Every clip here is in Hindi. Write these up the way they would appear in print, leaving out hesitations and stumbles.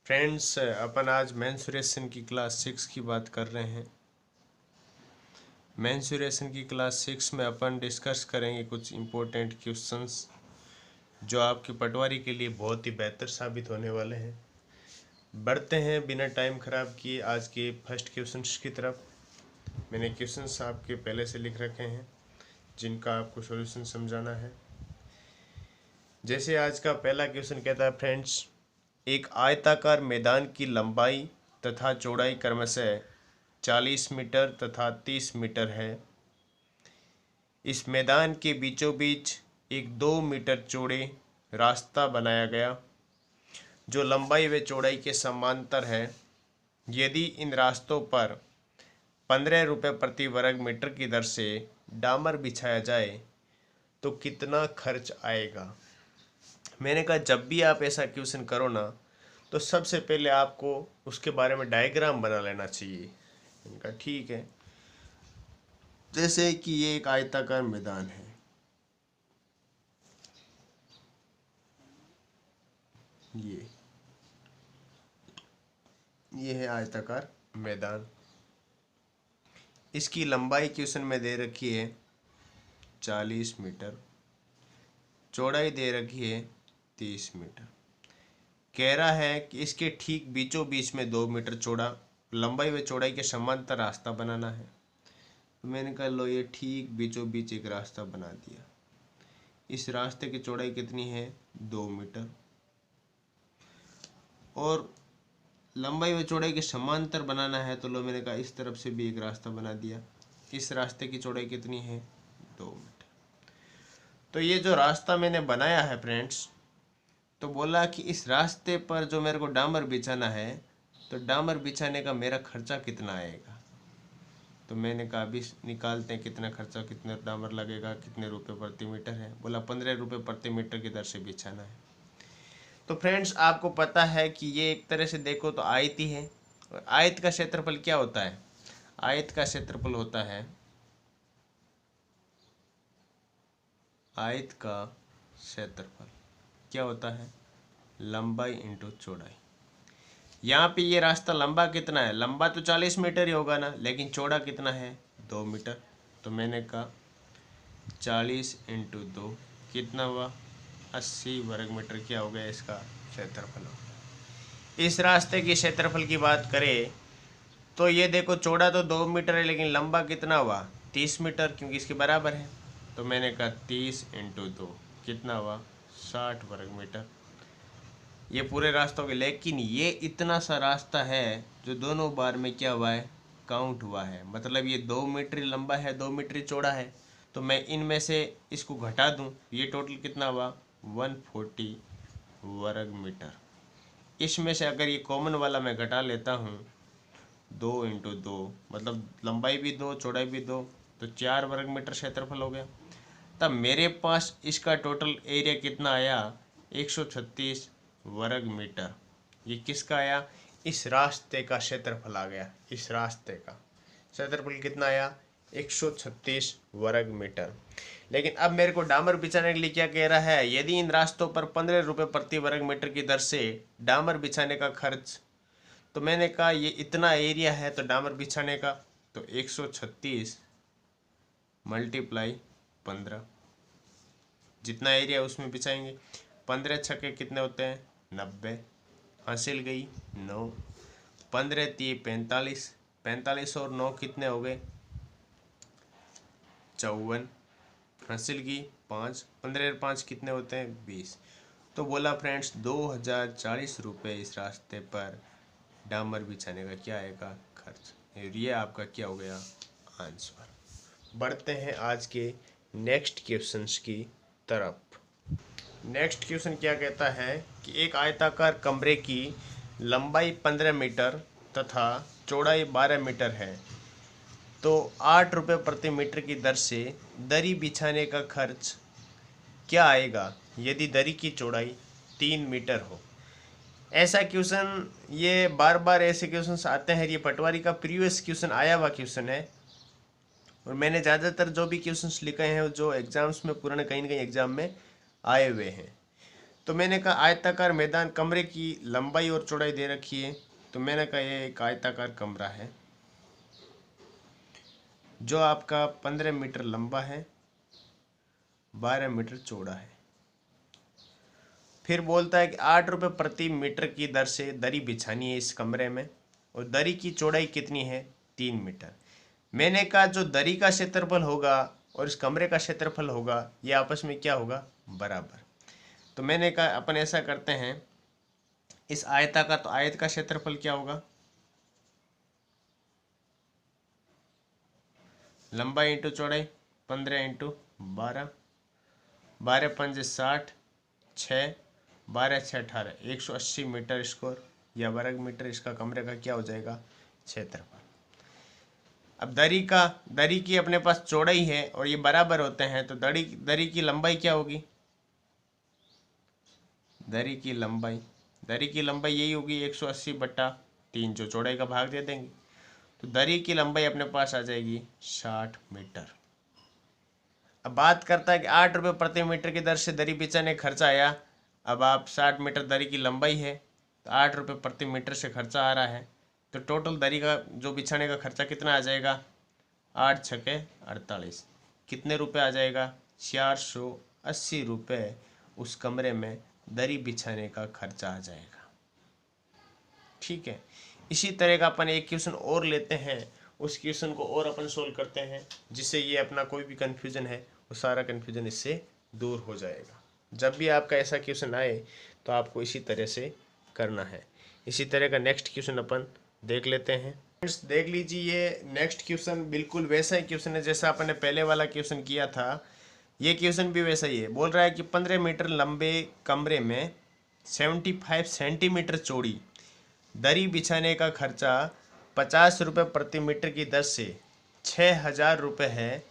फ्रेंड्स, अपन आज मेंसुरेशन की क्लास 6 की बात कर रहे हैं। मेंसुरेशन की क्लास 6 में अपन डिस्कस करेंगे कुछ इम्पोर्टेंट क्वेश्चंस जो आपकी पटवारी के लिए बहुत ही बेहतर साबित होने वाले हैं। बढ़ते हैं बिना टाइम ख़राब किए आज के फर्स्ट क्वेश्चंस की तरफ। मैंने क्वेश्चंस आपके पहले से लिख रखे हैं जिनका आपको सॉल्यूशन समझाना है। जैसे आज का पहला क्वेश्चन कहता है फ्रेंड्स, एक आयताकार मैदान की लंबाई तथा चौड़ाई क्रमशः 40 मीटर तथा 30 मीटर है। इस मैदान के बीचों बीच एक 2 मीटर चौड़े रास्ता बनाया गया जो लंबाई व चौड़ाई के समांतर है। यदि इन रास्तों पर 15 रुपये प्रति वर्ग मीटर की दर से डामर बिछाया जाए तो कितना खर्च आएगा। मैंने कहा जब भी आप ऐसा क्वेश्चन करो ना तो सबसे पहले आपको उसके बारे में डायग्राम बना लेना चाहिए। इनका ठीक है, जैसे कि ये एक आयताकार मैदान है, ये है आयताकार मैदान। इसकी लंबाई क्वेश्चन में दे रखी है 40 मीटर, चौड़ाई दे रखी है 30 मीटर। कह रहा है कि इसके ठीक बीचों बीच में 2 मीटर चौड़ा लंबाई व चौड़ाई के समांतर रास्ता बनाना है। तो मैंने कहा लो ये ठीक बीचों बीच एक रास्ता बना दिया। इस रास्ते की चौड़ाई कितनी है 2 मीटर और लंबाई व चौड़ाई के समांतर बनाना है। तो लो मैंने कहा इस तरफ से भी एक रास्ता बना दिया। इस रास्ते की चौड़ाई कितनी है 2 मीटर। तो ये जो रास्ता मैंने बनाया है फ्रेंड्स, तो बोला कि इस रास्ते पर जो मेरे को डामर बिछाना है तो डामर बिछाने का मेरा खर्चा कितना आएगा। तो मैंने कहा अभी निकालते हैं कितना खर्चा, कितने डामर लगेगा, कितने रुपए प्रति मीटर है। बोला 15 रुपये प्रति मीटर की दर से बिछाना है। तो फ्रेंड्स आपको पता है कि ये एक तरह से देखो तो आयत ही है। और आयत का क्षेत्रफल क्या होता है? आयत का क्षेत्रफल होता है, आयत का क्षेत्रफल क्या होता है? लंबाई इंटू चौड़ाई। यहाँ पे ये रास्ता लंबा कितना है? लंबा तो 40 मीटर ही होगा ना, लेकिन चौड़ा कितना है 2 मीटर। तो मैंने कहा 40 इंटू 2 कितना हुआ 80 वर्ग मीटर। क्या हो गया इसका क्षेत्रफल हो गया। इस रास्ते की क्षेत्रफल की बात करें तो ये देखो चौड़ा तो 2 मीटर है लेकिन लंबा कितना हुआ 30 मीटर, क्योंकि इसके बराबर है। तो मैंने कहा 30 इंटू 2 कितना हुआ 60 वर्ग मीटर। ये पूरे रास्तों के, लेकिन ये इतना सा रास्ता है जो दोनों बार में क्या हुआ है काउंट हुआ है। मतलब ये 2 मीटर लंबा है 2 मीटर चौड़ा है। तो मैं इनमें से इसको घटा दूं, ये टोटल कितना हुआ 140 वर्ग मीटर। इसमें से अगर ये कॉमन वाला मैं घटा लेता हूँ 2 इंटू 2 मतलब लंबाई भी 2 चौड़ाई भी 2, तो 4 वर्ग मीटर क्षेत्रफल हो गया। तब मेरे पास इसका टोटल एरिया कितना आया 136 वर्ग मीटर। ये किसका आया? इस रास्ते का क्षेत्रफल आ गया। इस रास्ते का क्षेत्रफल कितना आया 136 वर्ग मीटर। लेकिन अब मेरे को डामर बिछाने के लिए क्या कह रहा है? यदि इन रास्तों पर 15 रुपये प्रति वर्ग मीटर की दर से डामर बिछाने का खर्च, तो मैंने कहा ये इतना एरिया है तो डामर बिछाने का, तो 136 मल्टीप्लाई 15, जितना एरिया उसमें बिछाएंगे। 15 छक्के कितने होते हैं 90, हासिल गई 9, 15 3 45, 45 और 9 कितने हो गए 54, हासिल की 5, 15 और 5 कितने होते हैं 20। तो बोला फ्रेंड्स 2040 रुपये इस रास्ते पर डामर बिछाने का क्या आएगा खर्च। ये आपका क्या हो गया आंसर। बढ़ते हैं आज के नेक्स्ट क्वेश्चंस की तरफ। नेक्स्ट क्वेश्चन क्या कहता है कि एक आयताकार कमरे की लंबाई 15 मीटर तथा चौड़ाई 12 मीटर है, तो 8 रुपये प्रति मीटर की दर से दरी बिछाने का खर्च क्या आएगा यदि दरी की चौड़ाई 3 मीटर हो। ऐसा क्वेश्चन, ये बार बार ऐसे क्वेश्चन आते हैं। ये पटवारी का प्रीवियस क्वेश्चन आया हुआ क्वेश्चन है और मैंने ज़्यादातर जो भी क्वेश्चंस लिखे हैं जो एग्जाम्स में पुराने कहीं ना कहीं एग्जाम में आए हुए हैं। तो मैंने कहा आयताकार मैदान, कमरे की लंबाई और चौड़ाई दे रखी है, तो मैंने कहा ये एक आयताकार कमरा है जो आपका 15 मीटर लंबा है, 12 मीटर चौड़ा है। फिर बोलता है कि 8 रुपये प्रति मीटर की दर से दरी बिछानी है इस कमरे में, और दरी की चौड़ाई कितनी है, 3 मीटर। मैंने कहा जो दरी का क्षेत्रफल होगा और इस कमरे का क्षेत्रफल होगा ये आपस में क्या होगा, बराबर। तो मैंने कहा अपन ऐसा करते हैं, इस आयताकार, तो आयत का क्षेत्रफल क्या होगा, लंबाई इंटू चौड़ाई, 15 इंटू 12, 12 पंजे 60, 6, 12 6 18, 180 मीटर स्क्वायर या वर्ग मीटर इसका कमरे का क्या हो जाएगा, क्षेत्रफल। अब दरी की अपने पास चौड़ाई है और ये बराबर होते हैं, तो दरी की लंबाई क्या होगी, दरी की लंबाई यही होगी 180/3, जो चौड़ाई का भाग दे देंगे, तो दरी की लंबाई अपने पास आ जाएगी 60 मीटर। अब बात करता है कि 8 रुपये प्रति मीटर की दर से दरी बिछाने खर्चा आया। अब आप 60 मीटर दरी की लंबाई है, तो 8 रुपये प्रति मीटर से खर्चा आ रहा है, तो टोटल दरी का जो बिछाने का खर्चा कितना आ जाएगा, 8 छके 48, कितने रुपए आ जाएगा, 480 रुपये उस कमरे में दरी बिछाने का खर्चा आ जाएगा। ठीक है, इसी तरह का अपन एक क्वेश्चन और लेते हैं, उस क्वेश्चन को और अपन सोल्व करते हैं, जिससे ये अपना कोई भी कन्फ्यूजन है वो सारा कन्फ्यूजन इससे दूर हो जाएगा। जब भी आपका ऐसा क्वेश्चन आए तो आपको इसी तरह से करना है। इसी तरह का नेक्स्ट क्वेश्चन अपन देख लेते हैं। फ्रेंड्स देख लीजिए, ये नेक्स्ट क्वेश्चन बिल्कुल वैसा ही क्वेश्चन है जैसा अपन ने पहले वाला क्वेश्चन किया था। ये क्वेश्चन भी वैसा ही है। बोल रहा है कि 15 मीटर लंबे कमरे में 75 सेंटीमीटर चौड़ी दरी बिछाने का खर्चा 50 रुपये प्रति मीटर की दर से 6000 रुपये है,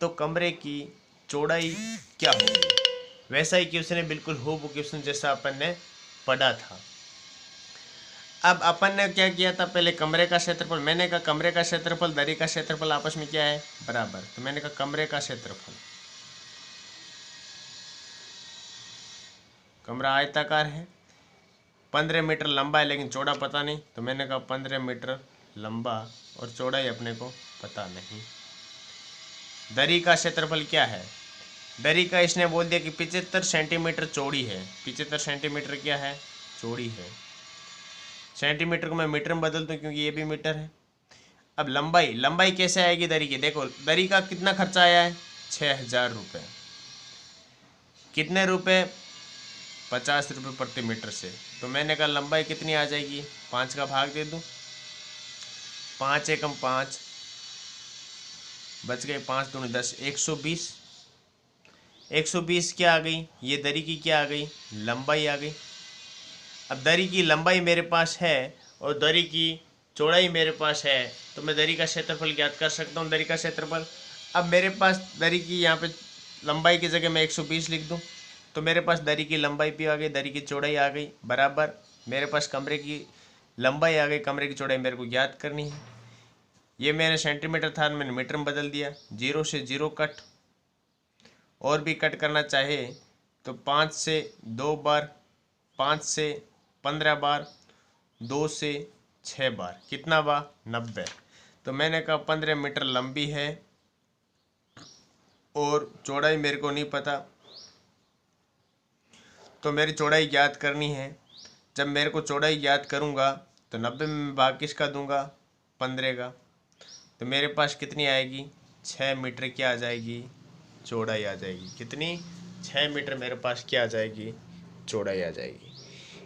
तो कमरे की चौड़ाई क्या होगी। वैसा ही क्वेश्चन है, बिल्कुल हूबहू क्वेश्चन जैसा अपन ने पढ़ा था। अब अपन ने क्या किया था, पहले कमरे का क्षेत्रफल, मैंने कहा कमरे का क्षेत्रफल दरी का क्षेत्रफल आपस में क्या है, बराबर, तो मैंने कहा कमरे का क्षेत्रफल, कमरा आयताकार है, 15 मीटर लंबा है लेकिन चौड़ा पता नहीं, तो मैंने कहा 15 मीटर लंबा और चौड़ाई अपने को पता नहीं। दरी का क्षेत्रफल क्या है, दरी का इसने बोल दिया कि 75 सेंटीमीटर चौड़ी है, 75 सेंटीमीटर क्या है, चौड़ी है। सेंटीमीटर को मैं मीटर में बदल दूँ क्योंकि ये भी मीटर है। अब लंबाई कैसे आएगी दरी की, देखो दरी का कितना खर्चा आया है, 6000 रुपये, कितने रुपए, 50 रुपये प्रति मीटर से, तो मैंने कहा लंबाई कितनी आ जाएगी, 5 का भाग दे दूँ, 5 एकम 5, बच गए 5 दूनी 10, 120, 120 क्या आ गई, ये दरी की क्या आ गई, लंबाई आ गई। अब दरी की लंबाई मेरे पास है और दरी की चौड़ाई मेरे पास है, तो मैं दरी का क्षेत्रफल ज्ञात कर सकता हूँ। दरी का क्षेत्रफल, अब मेरे पास दरी की यहाँ पे लंबाई की जगह मैं 120 लिख दूँ, तो मेरे पास दरी की लंबाई भी आ गई, दरी की चौड़ाई आ गई, बराबर मेरे पास कमरे की लंबाई आ गई, कमरे की चौड़ाई मेरे को ज्ञात करनी है। ये मेरे सेंटीमीटर था, मैंने मीटर में बदल दिया, 0 से 0 कट, और भी कट करना चाहे तो 5 से 2 बार, 5 से 15 बार, 2 से 6 बार, कितना बार, 90। तो मैंने कहा 15 मीटर लंबी है और चौड़ाई मेरे को नहीं पता, तो मेरी चौड़ाई ज्ञात करनी है। जब मेरे को चौड़ाई ज्ञात करूँगा तो 90 में भाग किसका दूंगा, 15 का, तो मेरे पास कितनी आएगी, 6 मीटर क्या आ जाएगी, चौड़ाई आ जाएगी। कितनी, 6 मीटर मेरे पास क्या आ जाएगी, चौड़ाई आ जाएगी।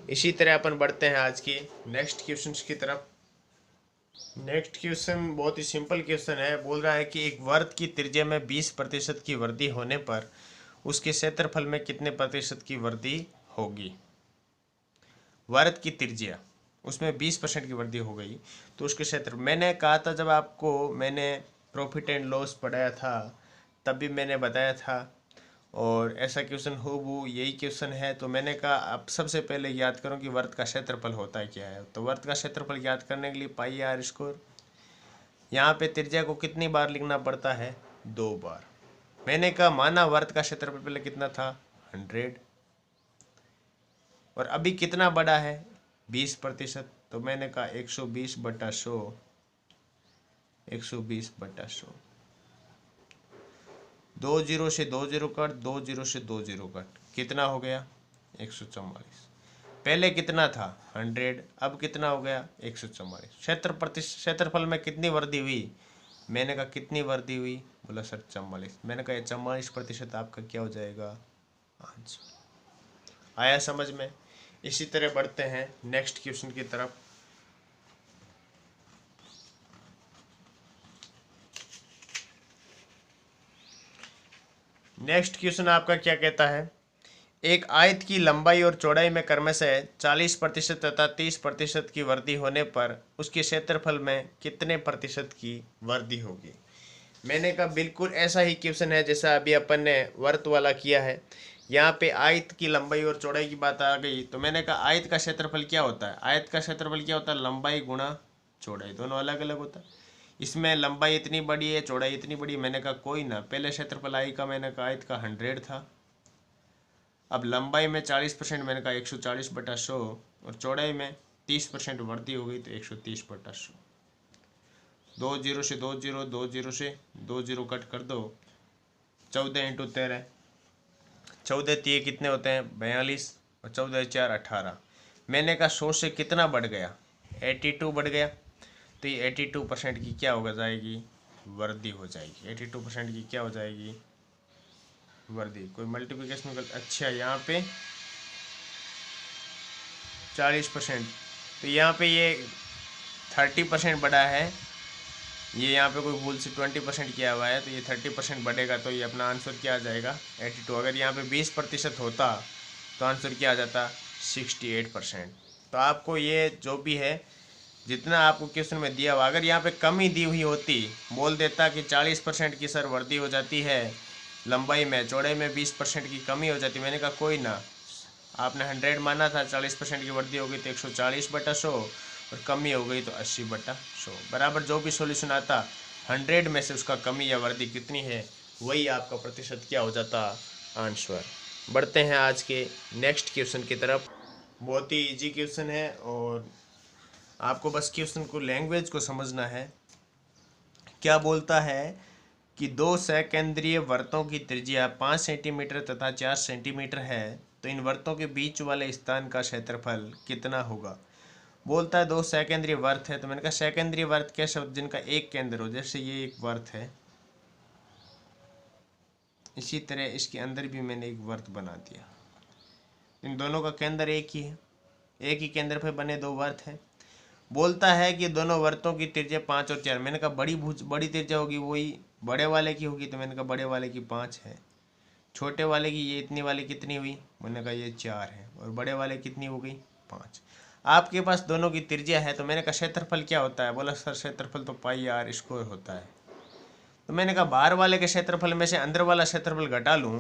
इसी तरह अपन बढ़ते हैं आज के नेक्स्ट क्वेश्चन की तरफ। नेक्स्ट क्वेश्चन बहुत ही सिंपल क्वेश्चन है। बोल रहा है कि एक वर्ग की त्रिज्या में 20% की वृद्धि होने पर उसके क्षेत्रफल में कितने प्रतिशत की वृद्धि होगी। वर्ग की त्रिज्या, उसमें 20% की वृद्धि हो गई तो उसके क्षेत्र, मैंने कहा था जब आपको मैंने प्रॉफिट एंड लॉस पढ़ाया था तब भी मैंने बताया था, और ऐसा क्वेश्चन हो वो यही क्वेश्चन है। तो मैंने कहा अब सबसे पहले याद करो कि वर्ग का क्षेत्रफल होता है क्या है। तो वर्ग का क्षेत्रफल याद करने के लिए पाई आर स्क्वायर, यहाँ पे त्रिज्या को कितनी बार लिखना पड़ता है, 2 बार। मैंने कहा माना वर्ग का क्षेत्रफल पहले कितना था, 100, और अभी कितना बड़ा है 20%। तो मैंने कहा 120/100, 120/100। 2 जीरो से 2 जीरो कट, 2 जीरो से 2 जीरो कट, कितना हो गया 144। पहले कितना था 100, अब कितना हो गया 144। क्षेत्रफल में कितनी वृद्धि हुई? मैंने कहा कितनी वृद्धि हुई? बोला सर 44। मैंने कहा 44% आपका क्या हो जाएगा आंसर। आया समझ में? इसी तरह बढ़ते हैं नेक्स्ट क्वेश्चन की तरफ। नेक्स्ट क्वेश्चन आपका क्या कहता है, एक आयत की लंबाई और चौड़ाई में क्रमशः 40% तथा 30% की वृद्धि होने पर उसके क्षेत्रफल में कितने प्रतिशत की वृद्धि होगी? मैंने कहा बिल्कुल ऐसा ही क्वेश्चन है जैसा अभी अपन ने वर्त वाला किया है। यहाँ पे आयत की लंबाई और चौड़ाई की बात आ गई, तो मैंने कहा आयत का क्षेत्रफल क्या होता है? आयत का क्षेत्रफल क्या होता है? लंबाई गुणा चौड़ाई, दोनों अलग अलग होता है। इसमें लंबाई इतनी बड़ी है, चौड़ाई इतनी बड़ी। मैंने कहा कोई ना, पहले क्षेत्रफल आई का मैंने कहा आयत का 100 था, अब लंबाई में 40%, मैंने कहा 140/100, और चौड़ाई में 30% वृद्धि हो गई तो 130/100। 2 जीरो से 2 जीरो, 2 जीरो से 2 जीरो कट कर दो, 14 × 13, 14 3 कितने होते हैं 42, और 14 4 18। मैंने कहा 100 से कितना बढ़ गया 82 बढ़ गया, तो ये 82% की क्या होगा जाएगी वृद्धि हो जाएगी। 82% की क्या हो जाएगी वृद्धि। कोई मल्टीप्लिकेशन कर, अच्छा यहाँ पे 40%, तो यहाँ पे ये 30% बढ़ा है, ये यहाँ पे कोई भूल से 20% किया हुआ है, तो ये 30% बढ़ेगा, तो ये अपना आंसर क्या आ जाएगा 82। अगर यहाँ पे 20% होता तो आंसर क्या आ जाता 68%। तो आपको ये जो भी है जितना आपको क्वेश्चन में दिया हुआ, अगर यहाँ पे कमी दी हुई होती, बोल देता कि 40% की सर वृद्धि हो जाती है लंबाई में, चौड़ाई में 20% की कमी हो जाती, मैंने कहा कोई ना, आपने 100 माना था, 40% की वृद्धि हो गई तो 140/100, और कमी हो गई तो 80/100। बराबर जो भी सॉल्यूशन आता 100 में से उसका कमी या वृद्धि कितनी है वही आपका प्रतिशत क्या हो जाता आंसर। बढ़ते हैं आज के नेक्स्ट क्वेश्चन की तरफ। बहुत ही इजी क्वेश्चन है और आपको बस क्वेश्चन को लैंग्वेज को समझना है। क्या बोलता है कि 2 सकेंद्रीय वृत्तों की त्रिज्या 5 सेंटीमीटर तथा 4 सेंटीमीटर है, तो इन वृत्तों के बीच वाले स्थान का क्षेत्रफल कितना होगा। बोलता है 2 सकेंद्रीय वृत्त है, तो मैंने कहा सकेंद्रीय वृत्त कैसे होते जिनका एक केंद्र हो, जैसे ये एक वृत्त है, इसी तरह इसके अंदर भी मैंने एक वृत्त बना दिया, इन दोनों का केंद्र एक ही है, एक ही केंद्र पे बने दो वृत्त हैं। बोलता है कि दोनों वृत्तों की त्रिज्या 5 और 4। मैंने कहा बड़ी त्रिज्या होगी वही बड़े वाले की होगी, तो मैंने कहा बड़े वाले की 5 है, छोटे वाले की ये इतनी वाली कितनी हुई, मैंने कहा ये 4 है, और बड़े वाले कितनी हो गई 5। आपके पास दोनों की त्रिज्या है, तो मैंने कहा क्षेत्रफल क्या होता है, बोला सर क्षेत्रफल तो πr² होता है। तो मैंने कहा बाहर वाले के क्षेत्रफल में से अंदर वाला क्षेत्रफल घटा लूँ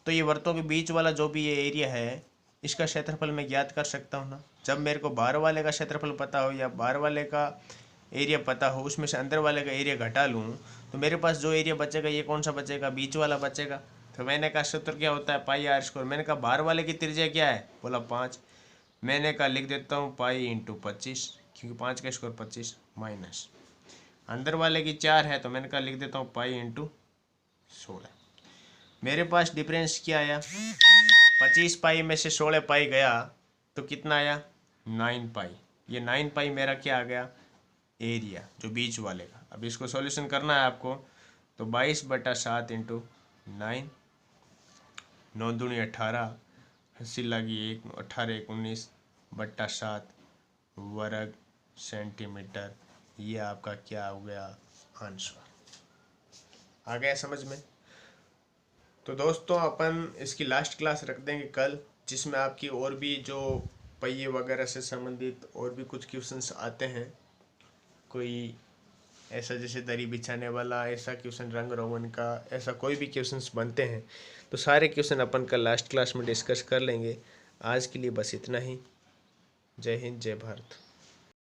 तो ये वृत्तों के बीच वाला जो भी ये एरिया है इसका क्षेत्रफल मैं ज्ञात कर सकता हूँ ना। जब मेरे को बाहर वाले का क्षेत्रफल पता हो या बाहर वाले का एरिया पता हो, उसमें से अंदर वाले का एरिया घटा लूँ तो मेरे पास जो एरिया बचेगा ये कौन सा बचेगा, बीच वाला बचेगा। तो मैंने कहा सूत्र क्या होता है πr²। मैंने कहा बाहर वाले की त्रिज्या क्या है, बोला 5। मैंने कहा लिख देता हूँ π×25, क्योंकि 5 का स्क्वायर 25, माइनस अंदर वाले की 4 है, तो मैंने कहा लिख देता हूँ π×16। मेरे पास डिफरेंस क्या आया, 25 पाई में से 16 पाई गया तो कितना आया 9 पाई। ये 9 पाई मेरा क्या आ गया एरिया जो बीच वाले का। अब इसको सॉल्यूशन करना है आपको, तो 22/7 × 9, 9 दूनी 18, 80 लगी 1, 18 1 19/7 वर्ग सेंटीमीटर। ये आपका क्या हो गया आंसर। आ गया समझ में। तो दोस्तों अपन इसकी लास्ट क्लास रख देंगे कल, जिसमें आपकी और भी जो पहिए वगैरह से संबंधित और भी कुछ क्वेश्चंस आते हैं, कोई ऐसा जैसे दरी बिछाने वाला, ऐसा क्वेश्चन रंग रोगन का, ऐसा कोई भी क्वेश्चंस बनते हैं तो सारे क्वेश्चन अपन कल लास्ट क्लास में डिस्कस कर लेंगे। आज के लिए बस इतना ही। जय हिंद, जय भारत।